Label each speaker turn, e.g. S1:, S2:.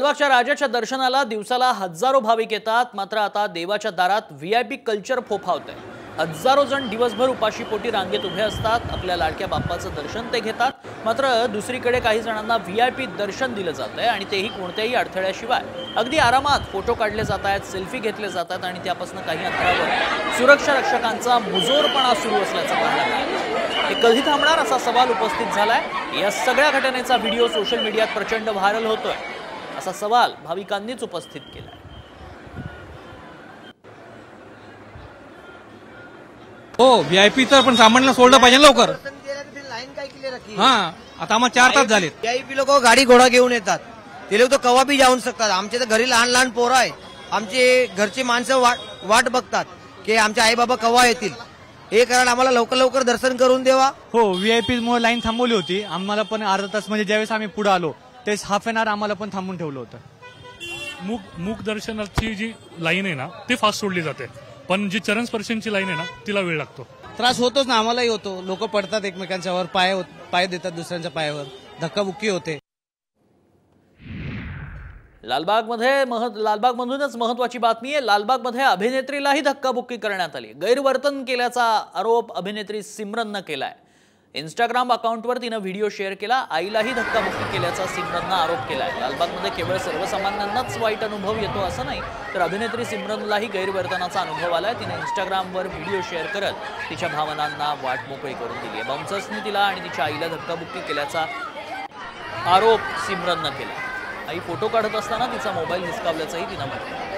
S1: लालबागच्या राजाच्या दर्शनाला दिवसाला हजारो भाविक येतात, मात्र आता देवाच्या दारात व्हीआयपी कल्चर फोफावतंय। हजारो जण दिवसभर उपाशीपोटी रांगेत उभे असतात, आपल्या लाडक्या बाप्पाचं दर्शन ते घेतात। मात्र दुसरीकडे काही जणांना व्हीआयपी दर्शन दिलं जातंय आणि तेही कोणत्याही अडथळ्याशिवाय। अगदी आरामात फोटो काढले जात आहेत, सेल्फी घेतले जातात आणि त्यापासून काही अंतरावर सुरक्षा रक्षकांचा मुजोरपणा सुरू असल्याचं पाहायला मिळालं। हे कधी थांबणार असा सवाल उपस्थित झालाय। या सगळ्या घटनेचा व्हिडिओ सोशल मीडियात प्रचंड व्हायरल होतोय, असा सवाल भाविकांनीच उपस्थित केलाय।
S2: हो, व्हीआयपी तर पण सामान्यांना सोडलं पाहिजे लवकर।
S3: लाईन काय केली राखी?
S2: हां, आता आम्हाला 4 तास झाले।
S3: व्हीआयपी लोक गाडी घोडा घेऊन येतात, ते लोक तो कवा बी जाऊन शकतात। आमच्या तर घरी लहान लहान पोरं आहे, आमचे घरचे माणसं वाट बघतात की आमचे आई बाबा कवा येतील। हे कारण आम्हाला लवकर लवकर दर्शन करून देवा।
S2: हो, व्हीआयपी मुळे लाईन थांबवली होती, आम्हाला पण अर्धा तास म्हणजे ज्यावेळेस आम्ही पुढे आलो तेच हाफ एन आवर आम्हाला पण थांबून ठेवलं होतं।
S4: मूक दर्शनाची जी लाईन आहे ना ती फास्ट सोडली जाते, पण जी चरण स्पर्शनची लाईन आहे ना तिला वेळ लागतो।
S5: त्रास होतोच ना, आम्हालाही होतो। लोक पडतात एकमेकांच्यावर, पाय देतात दुसऱ्यांच्या पायावर, धक्काबुक्की होते।
S1: लालबागमधूनच महत्वाची बातमी आहे। लालबागमध्ये अभिनेत्रीलाही धक्काबुक्की करण्यात आली। गैरवर्तन केल्याचा आरोप अभिनेत्री सिमरननं केलाय। इंस्टाग्राम अकाउंटवर तिनं व्हिडिओ शेअर केला। आईलाही धक्काबुक्की केल्याचा सिमरननं आरोप केलाय। लालबागमध्ये केवळ सर्वसामान्यांनाच वाईट अनुभव येतो असं नाही, तर अभिनेत्री सिमरनलाही गैरवर्तनाचा अनुभव आलाय। तिने इंस्टाग्रामवर व्हिडिओ शेअर करत तिच्या भावनांना वाट मोकळी करून दिली आहे। बाउन्सर्सनी तिला आणि तिच्या आईला धक्काबुक्की केल्याचा आरोप सिमरननं केला। आई फोटो काढत असताना तिचा मोबाईल हिसकावल्याचंही तिनं म्हटलं।